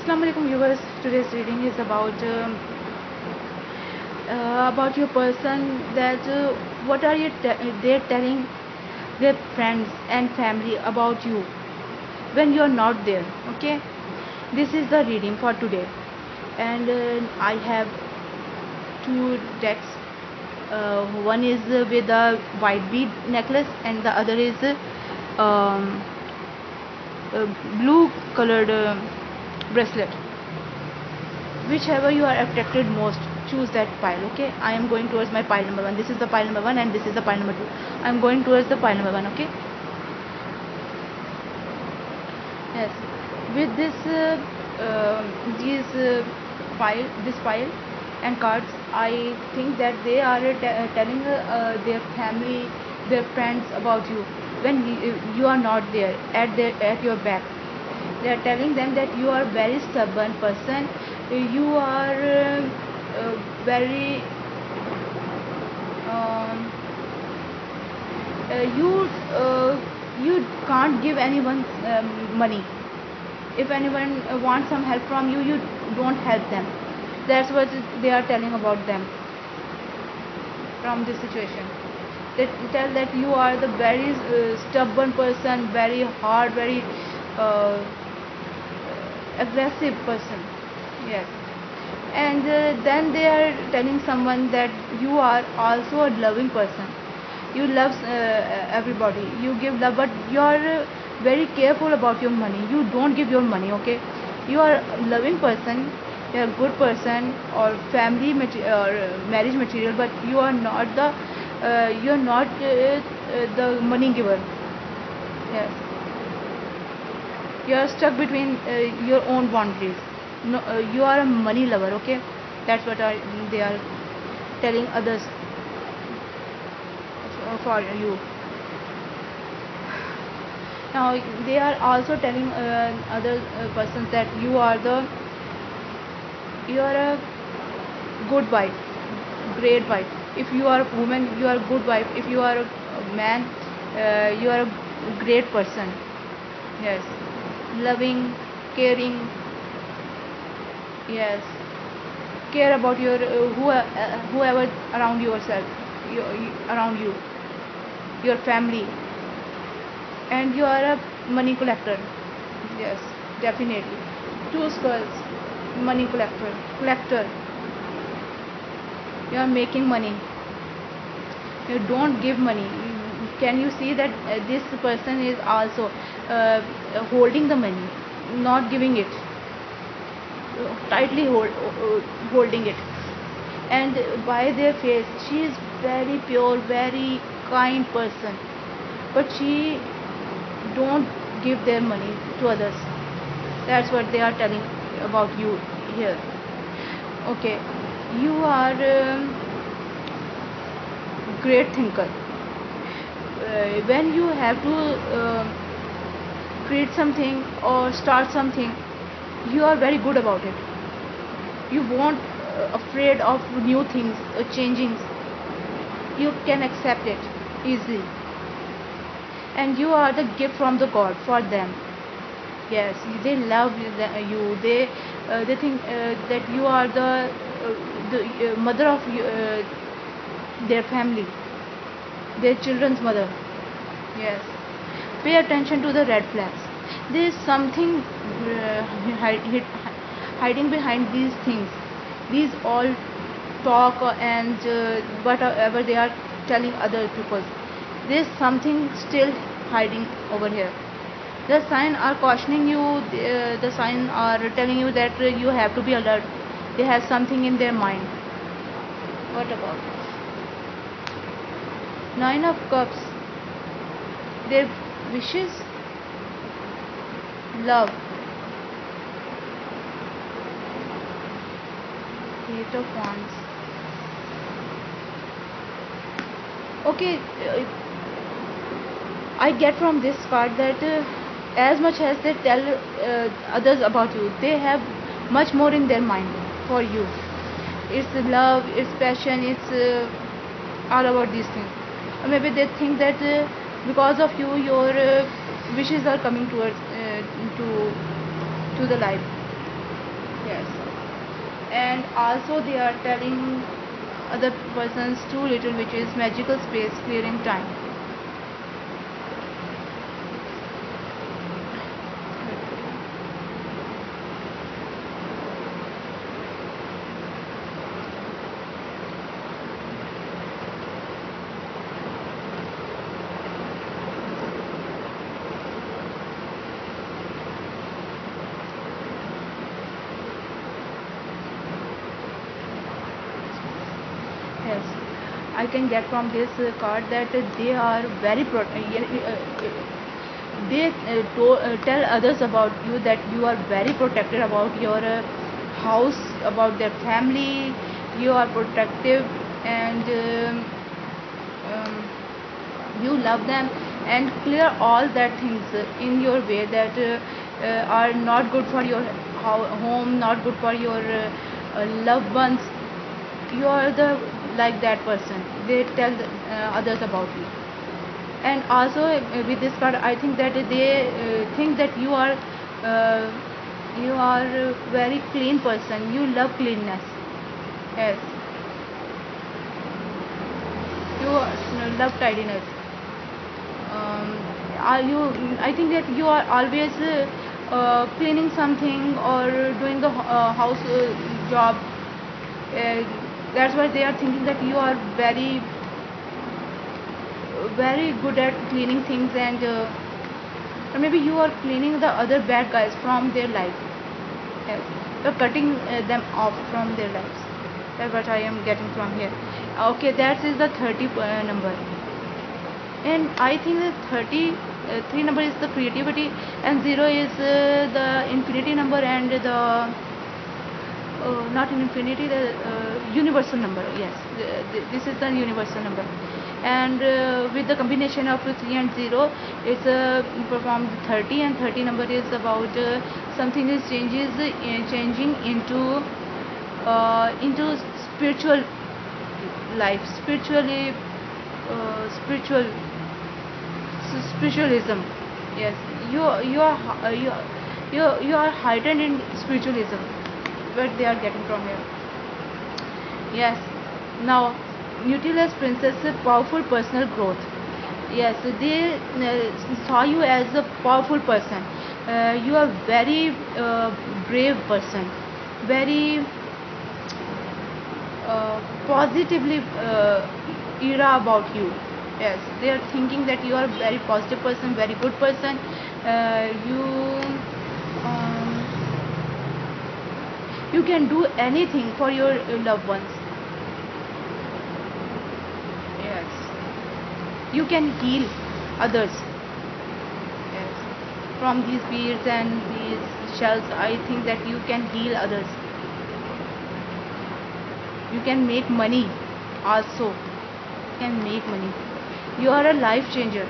Assalamu alaikum viewers. Today's reading is about your person that what are they telling their friends and family about you when you're not there. Okay, this is the reading for today, and I have two decks. One is with a white bead necklace, and the other is um, blue colored bracelet. Whichever you are attracted most, choose that pile. Okay, I am going towards my pile number 1. This is the pile number 1 and this is the pile number 2. I am going towards the pile number 1. Okay, yes, with these pile and cards, I think that they are telling their family, their friends about you when you are not there at your back. They are telling them that you are very stubborn person, you are very um, you you can't give anyone money. If anyone wants some help from you, you don't help them. That's what they are telling about them from this situation. They tell that you are the very stubborn person, very hard, very uh, aggressive person. Yes, and then they are telling someone that you are also a loving person. You love everybody, you give love, but you are very careful about your money. You don't give your money. Okay, you are a loving person, you are a good person, or family or marriage material, but you are not the money giver. Yes, you are stuck between your own boundaries. No, you are a money lover. Okay, that's what they are telling others for you. Now they are also telling other persons that you are a good wife, great wife. If you are a woman, you are a good wife. If you are a man, you are a great person. Yes, loving, caring. Yes, care about your whoever around yourself, around you, your family, and you are a money collector. Yes, definitely. Two skulls, money collector. You are making money. You don't give money. Can you see that this person is also holding the money, not giving it, tightly holding it, and by their face, she is very pure, very kind person, but she don't give their money to others. That's what they are telling about you here. Okay, you are great thinker. When you have to create something or start something, you are very good about it. You won't afraid of new things or changing. You can accept it easily, and you are the gift from the God for them. Yes, they love you. They think that you are the mother of their family, their children's mother. Yes, pay attention to the red flags. There is something hiding behind these things. These all talk and whatever they are telling other people. There is something still hiding over here. The sign are cautioning you. The sign are telling you that you have to be alert. They have something in their mind. What about Nine of Cups? Their wishes, love. Eight of Wands. Okay, I get from this card that as much as they tell others about you, they have much more in their mind for you. It's love, it's passion, it's all about these things. Or maybe they think that because of you, your wishes are coming towards to the life. And also they are telling other persons too little, which is magical space clearing time. Yes, I can get from this card that they are very they tell others about you that you are very protected about your house, about their family. You are protective, and um, you love them, and clear all that things in your way that are not good for your home, not good for your loved ones. You are the like that person. They tell others about you. And also with this card, I think that they think that uh, you are a very clean person. You love cleanness. Yes, you love tidiness. um, are you I think that you are always cleaning something or doing the house job. uh, that's why they are thinking that you are very good at cleaning things, and or maybe you are cleaning the other bad guys from their life. Yes, you're cutting them off from their lives. That's what I am getting from here. Okay, that is the 30 number. And I think that 33 number is the creativity, and 0 is the infinity number, and the not in infinity, the universal number. Yes, this is the universal number. And with the combination of 3 and 0, it's performed 30, and 30 number is about something is changing into spiritual life, spiritual spiritualism. Yes, you are heightened in spiritualism. What they are getting from here. Yes. Now, Nutella's princess, a powerful personal growth. Yes, they saw you as a powerful person. You are very brave person, very positively era about you. Yes, they are thinking that you are a very positive person, very good person. You you can do anything for your loved ones. Yes, you can heal others. Yes, from these beads and these shells, I think that you can heal others. You can make money also. You can make money. You are a life changer.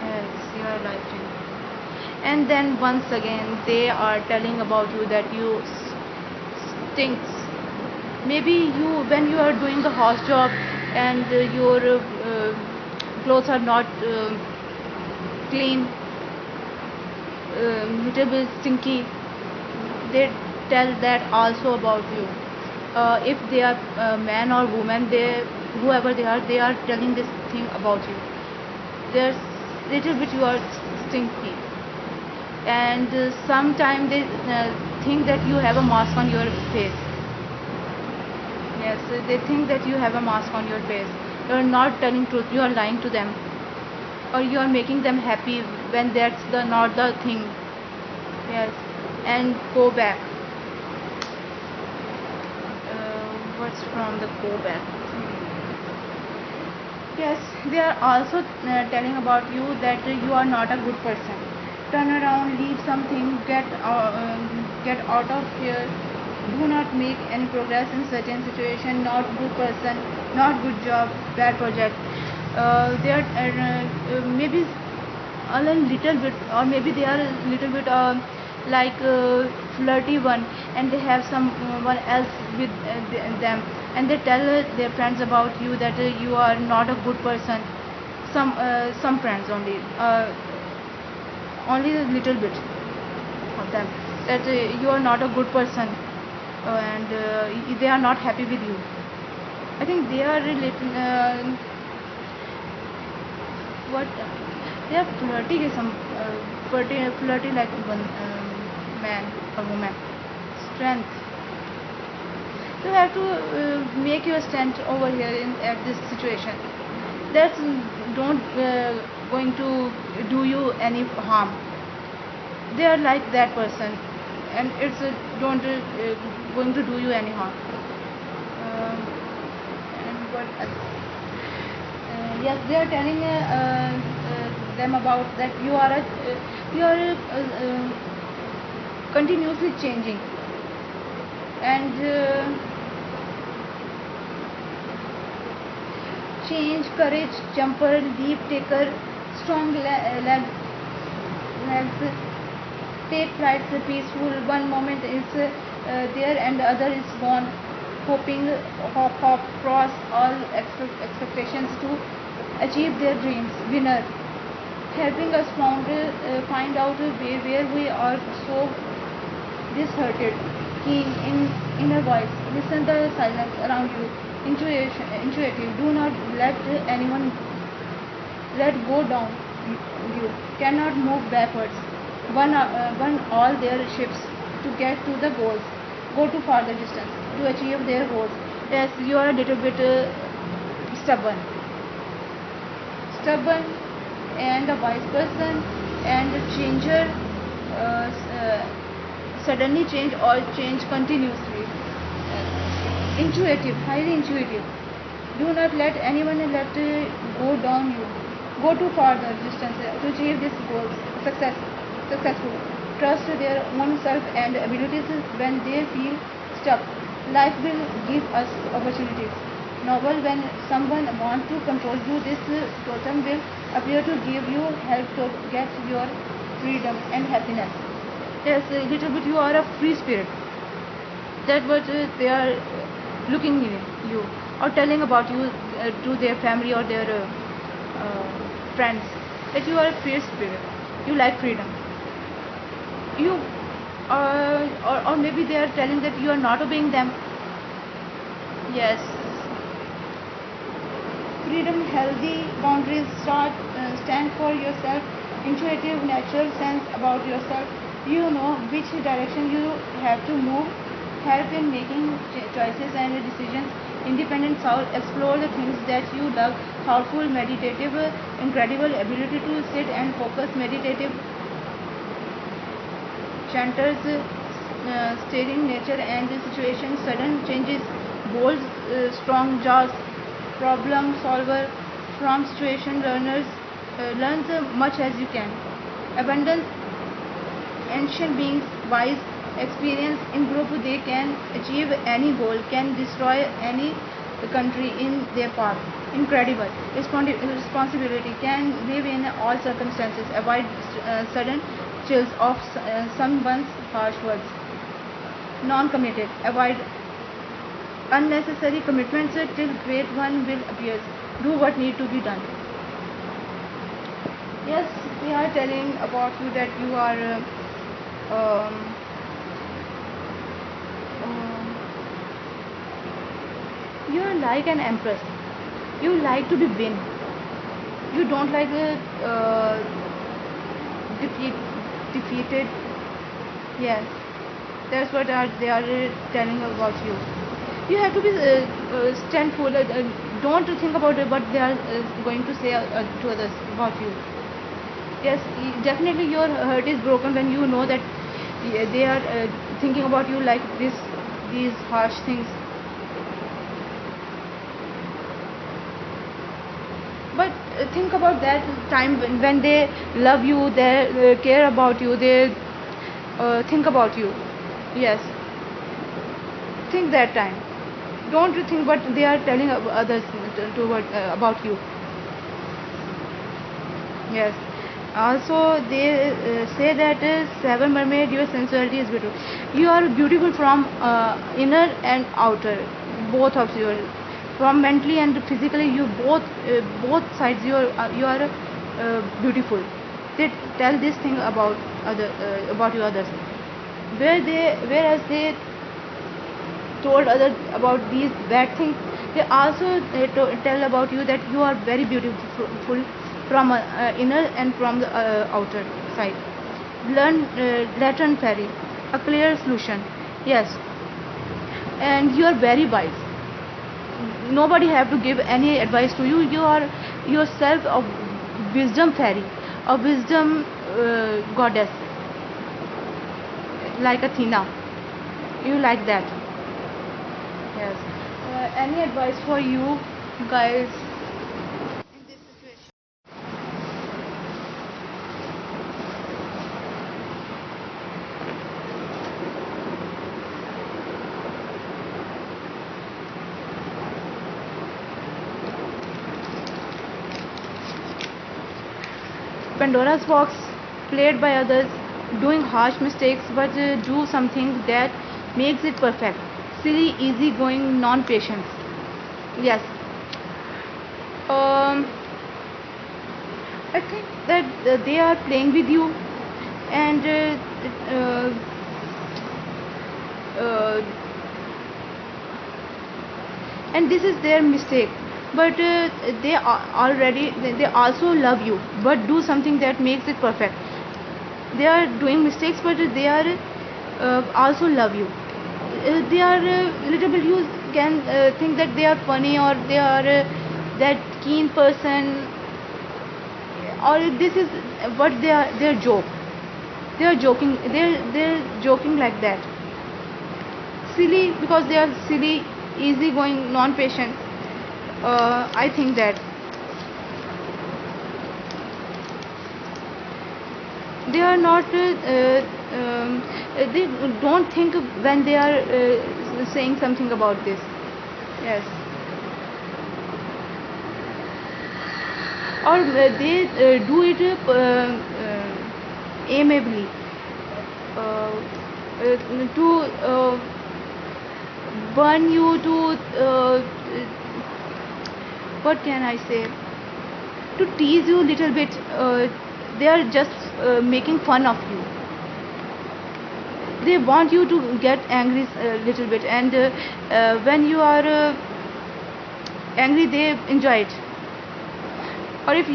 Yes, you are a life changer. And then once again they are telling about you that you stinks. Maybe you, when you are doing the house job, and your clothes are not clean, little bit stinky, they tell that also about you. If they are man or woman, they, whoever they are telling this thing about you. There's little bit you are stinky, and sometimes they think that you have a mask on your face. Yes, they think that you have a mask on your face. You are not telling truth. You are lying to them, or you are making them happy when that's the not the thing. Yes, and go back. What's from the go back? Yes, they are also telling about you that you are not a good person. Turn around, leave something, get out of here. Do not make any progress in certain situation. Not good person, not good job, bad project. They are maybe a little bit, or maybe they are a little bit like flirty one, and they have someone else with them, and they tell their friends about you that you are not a good person. Some friends only a little bit of them, that you are not a good person. and they are not happy with you. I think they are relating what they are flirty with some flirty like one man or woman. Strength. You have to make your stand over here at this situation. That's don't going to do you any harm. They are like that person, and it's don't going to do you any harm. Um, and what else? Yes, they are telling them about that you are continuously changing, and change, courage, jumper, leap taker, strong legs, take flights peaceful. One moment is there and the other is gone. Hoping, hop, cross all expectations to achieve their dreams. Winner, helping us find out where we are so disheartened. Keen in inner voice. Listen the silence around you. Intuitive. Do not let anyone let go down. You cannot move backwards. One all their ships to get to the goals. Go to farther distance to achieve their goals. Yes, you are a little bit stubborn. Stubborn and a wise person and a changer. Suddenly change or change continuously. Intuitive, highly intuitive. Do not let anyone go down you. Go to farther distance to achieve these goals. Successful. Trust their own self and abilities when they feel stuck. Life will give us opportunities. Novel, when someone wants to control you, this totem will appear to give you help to get your freedom and happiness. Yes, a little bit you are a free spirit. That what they are looking in you or telling about you to their family or their friends, that you are a free spirit. You like freedom. You or maybe they are telling that you are not obeying them. Yes, freedom, healthy boundaries, stand for yourself, intuitive, natural sense about yourself. You know which direction you have to move, help in making choices and decisions. Independent soul, explore the things that you love. Thoughtful, meditative, incredible ability to sit and focus. Meditative, chanters, steering nature and situation. Sudden changes, bold, strong jaws. Problem solver, from situation learners, learns much as you can. Abundance, ancient beings, wise, experience in group, they can achieve any goal, can destroy any country in their path. Incredible. Responsibility, can live in all circumstances, avoid sudden chills of someone's harsh words. Non-committed, avoid unnecessary commitments till great one will appear. Do what need to be done. Yes, we are telling about you that you are um, you are like an empress. You like to be win. You don't like defeated. Yes, that's what they are telling about you. You have to be standful. Don't think about what they are going to say to others about you. Yes, definitely your heart is broken when you know that they are thinking about you like these harsh things. But think about that time when they love you, they care about you, they think about you. Yes, think that time. Don't you think what they are telling others about you. Yes. Also, they say that Seven Mermaid, your sensuality is beautiful. You are beautiful from inner and outer, both of you. From mentally and physically, you both sides. You are beautiful. They tell this thing about you others. Whereas they told others about these bad things, they also tell about you that you are very beautiful from inner and from the outer side. Learn Latin fairy, a clear solution. Yes, and you are very wise. Nobody have to give any advice to you. You are yourself a wisdom fairy, a wisdom goddess, like Athena. You like that? Yes. Any advice for you guys in this situation? Pandora's box, played by others, doing harsh mistakes, but do something that makes it perfect. Silly, easygoing, non-patience. Yes. Um, I think that they are playing with you, and uh, and this is their mistake. But they are already they also love you, but do something that makes it perfect. They are doing mistakes, but they are also love you. They are little bit, you can think that they are funny, or they are that keen person, or this is what they are joke. They're joking like that. Silly, because they are silly, easygoing, non-patient. I think that they are not they don't think when they are saying something about this. Yes. Or they do it amiably, uh, to burn you, to what can I say, to tease you a little bit. They are just making fun of you. They want you to get angry a little bit, and when you are angry, they enjoy it. Or if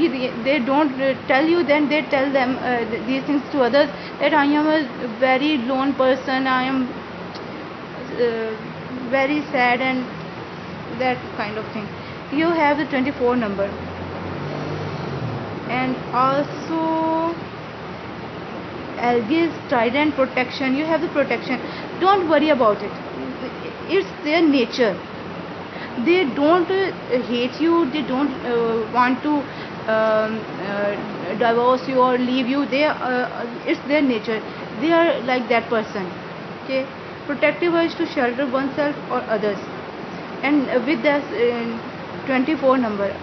they don't tell you, then they tell them these things to others, that I am a very lone person, I am very sad, and that kind of thing. You have the 24 number, and also algae, trident, protection. You have the protection. Don't worry about it. It's their nature. They don't hate you. They don't want to divorce you or leave you. It's their nature. They are like that person. Okay. Protective urge to shelter oneself or others, and with that 24 number.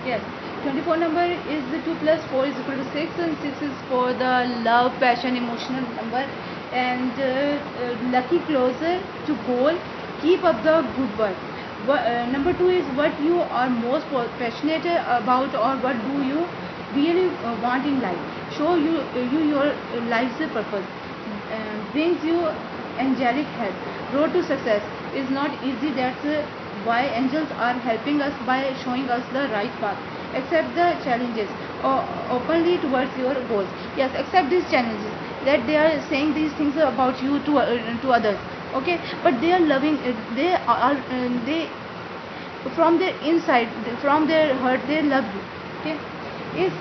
Yes, 24 number is the 2 plus 4 is equal to 6, and 6 is for the love, passion, emotional number, and lucky closer to goal. Keep up the good work. Number 2 is what you are most passionate about, or what do you really want in life. Show you your life's purpose. Brings you angelic help. Road to success is not easy. That's why angels are helping us by showing us the right path. Accept the challenges openly towards your goals. Yes, accept these challenges, that they are saying these things about you to others. Okay, but they are loving. They from their inside, from their heart, they love you. Okay, is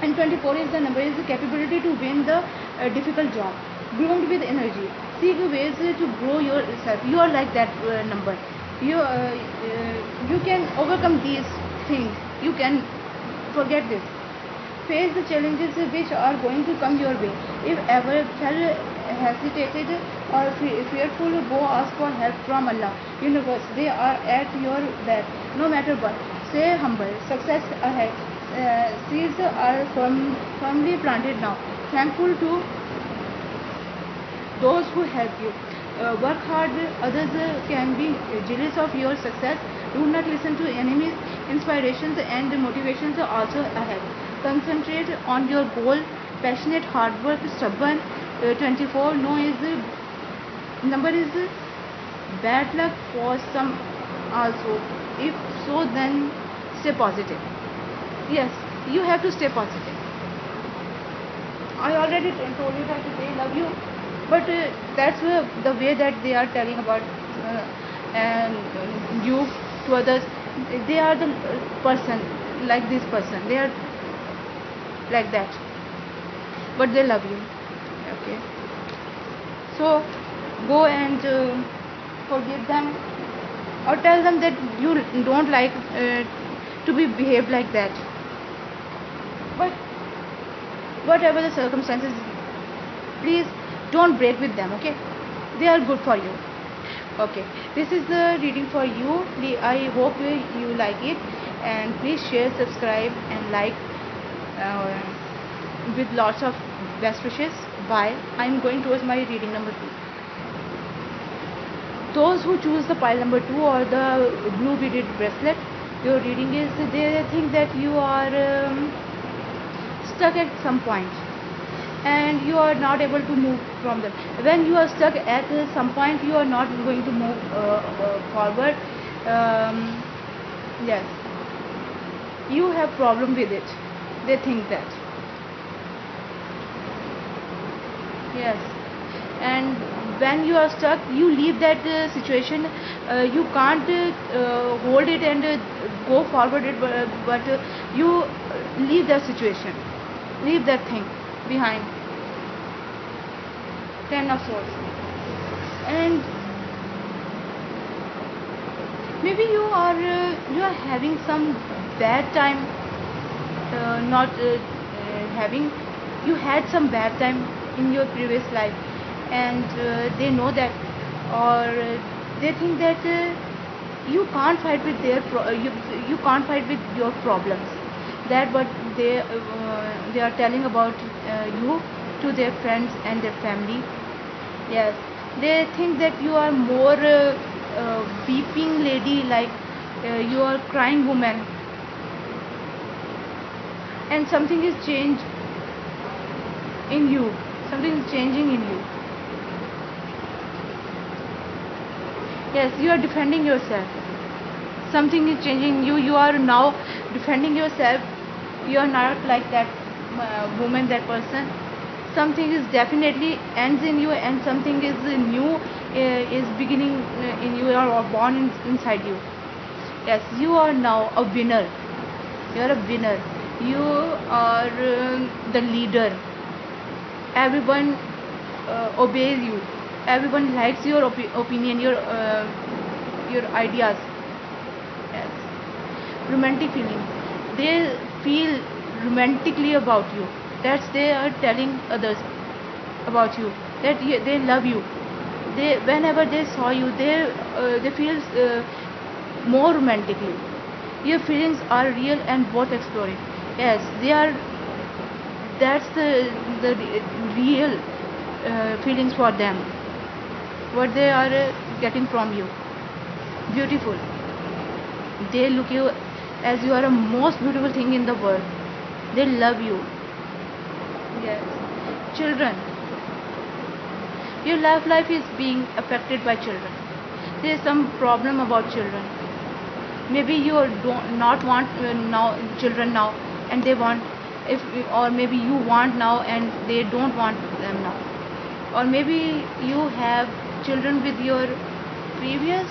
and 24 is the number, is the capability to win the difficult job. Groomed with energy. Seek ways to grow yourself. You are like that number. You can overcome these things. You can forget this. Face the challenges which are going to come your way. If ever felt hesitated or fearful, go ask for help from Allah. Universe, they are at your back, no matter what. Stay humble. Success ahead. Seeds are firmly planted now. Thankful to those who help you. Work hard. Others can be jealous of your success. Do not listen to enemies. inspirations and motivations are also ahead. Concentrate on your goal. Passionate, hard work, stubborn. 24. No is number is bad luck for some also. If so, then stay positive. Yes, you have to stay positive. I already told you that they love you, but that's the way that they are telling about you to others. They are the person like this person. They are like that, but they love you. Okay, so go and forgive them, or tell them that you don't like to be behaved like that. But whatever the circumstances, please don't break with them. Okay, they are good for you. Okay, this is the reading for you. I hope you like it, and please share, subscribe and like with lots of best wishes. Bye. I am going towards my reading number 2. Those who choose the pile number 2 or the blue beaded bracelet, your reading is, they think that you are stuck at some point and you are not able to move from them. When you are stuck at some point, you are not going to move forward. Yes, you have problem with it. They think that. Yes, and when you are stuck, you leave that situation. You can't hold it and go forward it, but you leave that situation, leave that thing behind. 10 of swords. And maybe you are having some bad time, not having, you had some bad time in your previous life, and they know that, or they think that you can't fight with their you can't fight with your problems. That what they are telling about you to their friends and their family. Yes, they think that you are more weeping lady, like you are crying woman, and something is changed in you. Something is changing in you. Yes, you are defending yourself. Something is changing in you. You are now defending yourself. You are not like that woman, that person. Something is definitely ends in you, and something is new is beginning in you, or born inside you. Yes, you are now a winner. You are a winner. You are the leader. Everyone obeys you. Everyone likes your opinion, your ideas. Yes. Romantic feelings. They feel romantically about you. That's they are telling others about you, that they love you. They, whenever they saw you, they feel more romantically. Your feelings are real and worth exploring. Yes, they are. That's the real feelings for them. What they are getting from you. Beautiful. They look you as you are the most beautiful thing in the world. They love you. Yes. Children. Your life is being affected by children. There is some problem about children. Maybe you don't not want now children now, and they want, if, or maybe you want now and they don't want them now, or maybe you have children with your previous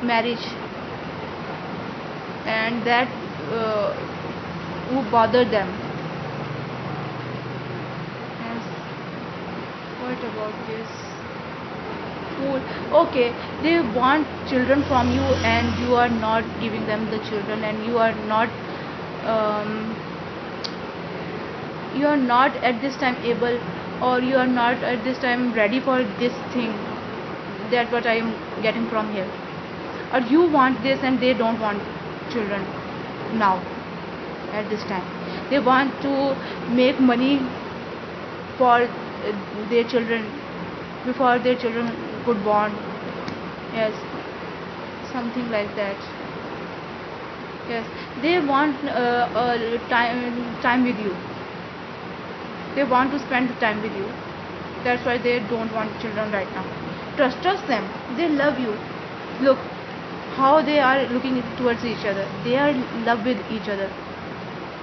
marriage, and that who bothered them. Yes. What about this? Fool. Okay, they want children from you, and you are not giving them the children, and you are not at this time able, or you are not at this time ready for this thing. That's what I am getting from here. Or you want this and they don't want children now at this time. They want to make money for their children before their children could born. Yes, something like that. Yes, they want time with you. They want to spend the time with you. That's why they don't want children right now. Trust them. They love you. Look how they are looking towards each other. They are in love with each other.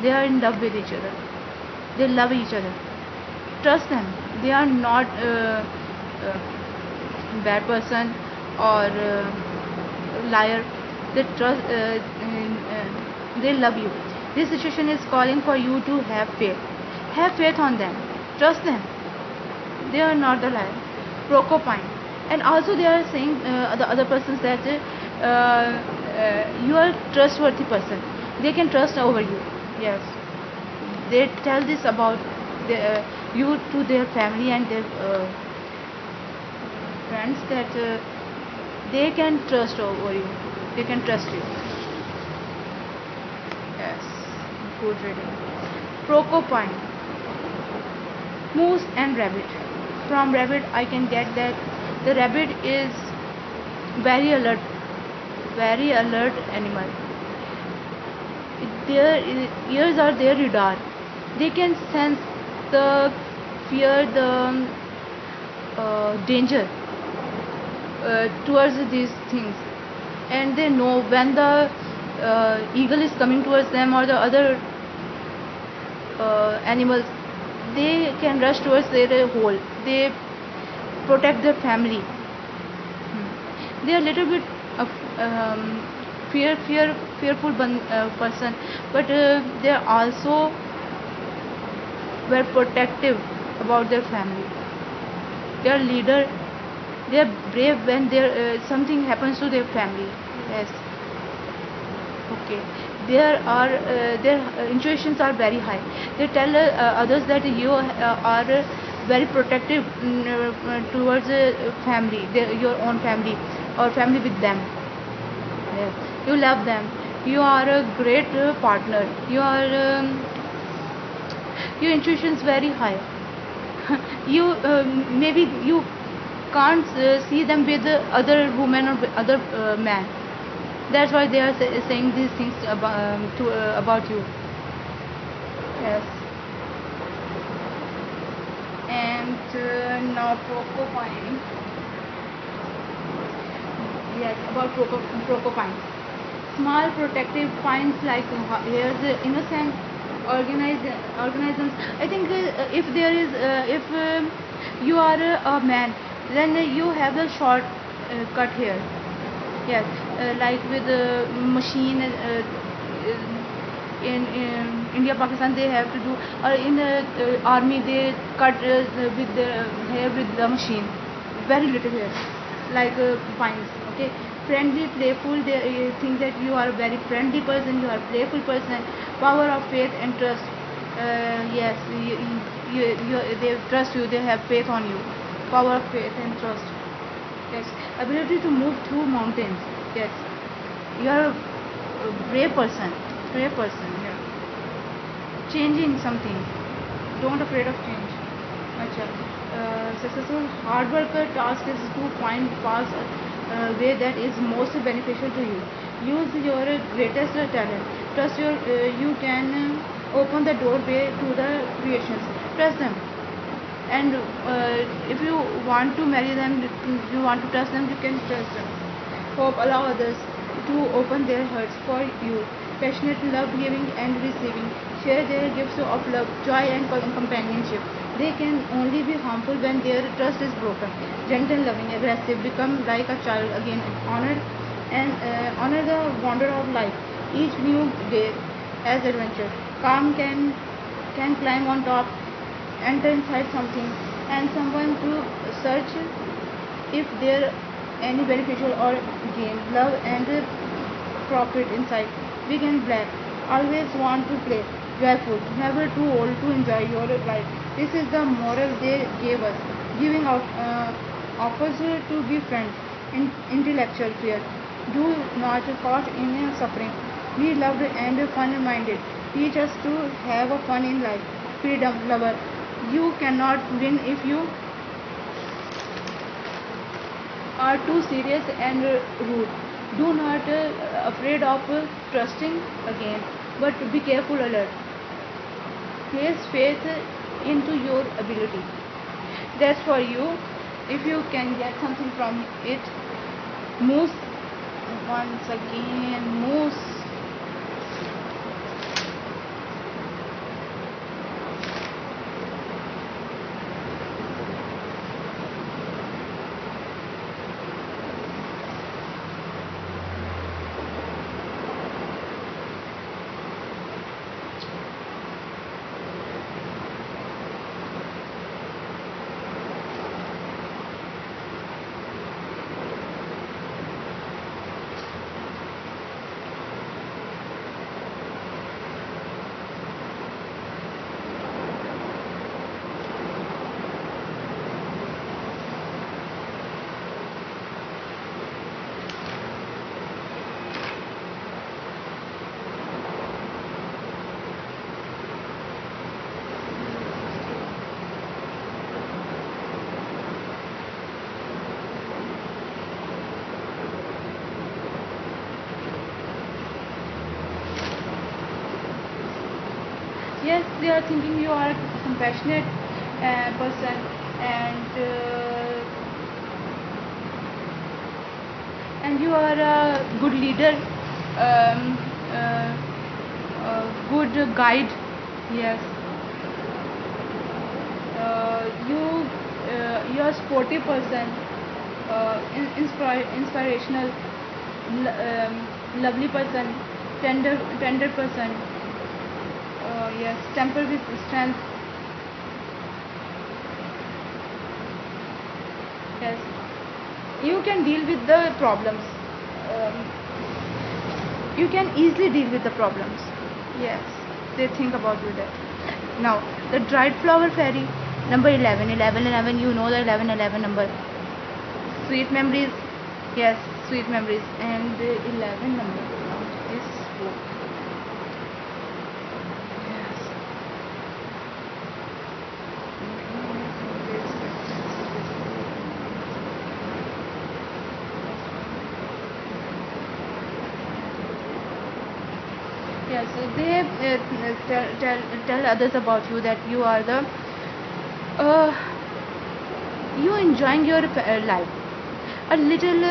They are in love with each other. They love each other. Trust them. They are not bad person or liar. They trust. They love you. This situation is calling for you to have faith. Have faith on them. Trust them. They are not the liar. Procopine. And also they are saying the other persons that you are trustworthy person. They can trust over you. Yes. They tell this about you to their family and their friends that they can trust over you. They can trust you. Yes. Good reading. Procopine. Moose and rabbit. From rabbit I can get that the rabbit is very alert animal. Their ears are their radar. They can sense the fear, the danger towards these things, and they know when the eagle is coming towards them or the other animals. They can rush towards their hole. They protect their family. They are little bit of fearful person, but they are also very protective about their family. They are leader. They are brave when something happens to their family. Yes. Okay. Their intuitions are very high. They tell others that you are very protective towards family, your own family or family with them. Yes. You love them. You are a great partner. Your intuition is very high. You maybe you can't see them with other women or other man. That's why they are saying these things about you. Yes. And now Procopine. Yes, about Procopine. Small protective pines like here's innocent organisms. I think if there is if you are a man, then you have a short cut hair. Yes, like with machine in India, Pakistan they have to do, or in the army they cut with the hair with the machine, very little hair, like pines. Okay, friendly, playful. They think that you are a very friendly person. You are a playful person. Power of faith and trust. Yes, they trust you. They have faith on you. Power of faith and trust. Yes, ability to move through mountains. Yes, you are a brave person. Brave person. Yeah. Changing something. Don't afraid of change. Acha. Successful hard worker task is to find path way that is most beneficial to you. Use your greatest talent. Trust you can open the doorway to the creations. Trust them. And if you want to marry them, if you want to trust them, you can trust them. Hope allow others to open their hearts for you. Passionate love giving and receiving. Share their gifts of love, joy and companionship. They can only be harmful when their trust is broken. Gentle, loving, aggressive, become like a child again. Honor the wonder of life. Each new day as adventure. Calm can climb on top, enter inside something, and someone to search if there any beneficial or gain. Love and profit inside. Big and black. Always want to play. Joyful. Never too old to enjoy your life. This is the moral they gave us. Giving out offers to be friends. Intellectual fear. Do not caught in suffering. Be loved and fun-minded. Teach us to have a fun in life. Freedom, lover. You cannot win if you are too serious and rude. Do not afraid of trusting again, but be careful, alert. Place faith into your ability. That's for you. If you can get something from it, moose. Once again, moose. Yes, they are thinking you are a compassionate person, and you are a good leader, um, uh, good guide. Yes, you are a sporty person, inspirational, lovely person, tender person. Yes, temper with strength. Yes, you can deal with the problems. Um, you can easily deal with the problems. Yes, they think about you that. Now, the dried flower fairy, number 11, 11, 11. You know the 11, 11 number. Sweet memories. Yes, sweet memories. And 11 number. This book. Yes. Yes, they tell others about you that you are the uh, you enjoying your life, a little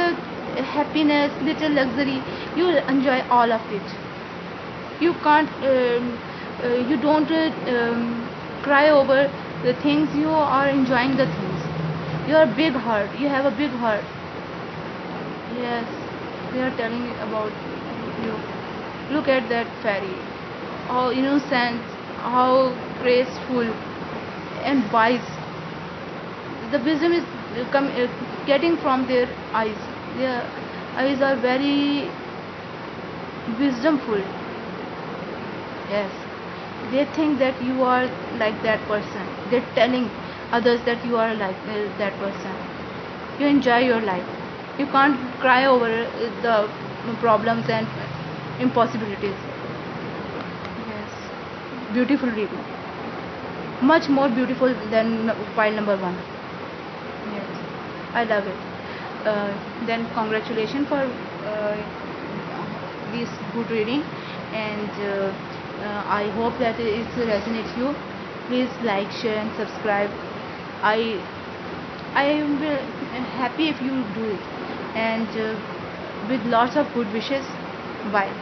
happiness, little luxury. You enjoy all of it. You can't you don't cry over the things. You are enjoying the things. You are big heart, you have a big heart. Yes, they are telling about you. Look at that fairy, how innocent, how graceful and wise. The wisdom is getting from their eyes. Their eyes are very wisdomful. Yes, they think that you are like that person. They're telling others that you are like that person. You enjoy your life. You can't cry over the problems and impossibilities. Yes, beautiful reading. Much more beautiful than file number one. Yes, I love it. Then congratulations for this good reading, and I hope that it resonates you. Please like, share, and subscribe. I I am happy if you do it, and with lots of good wishes. Bye.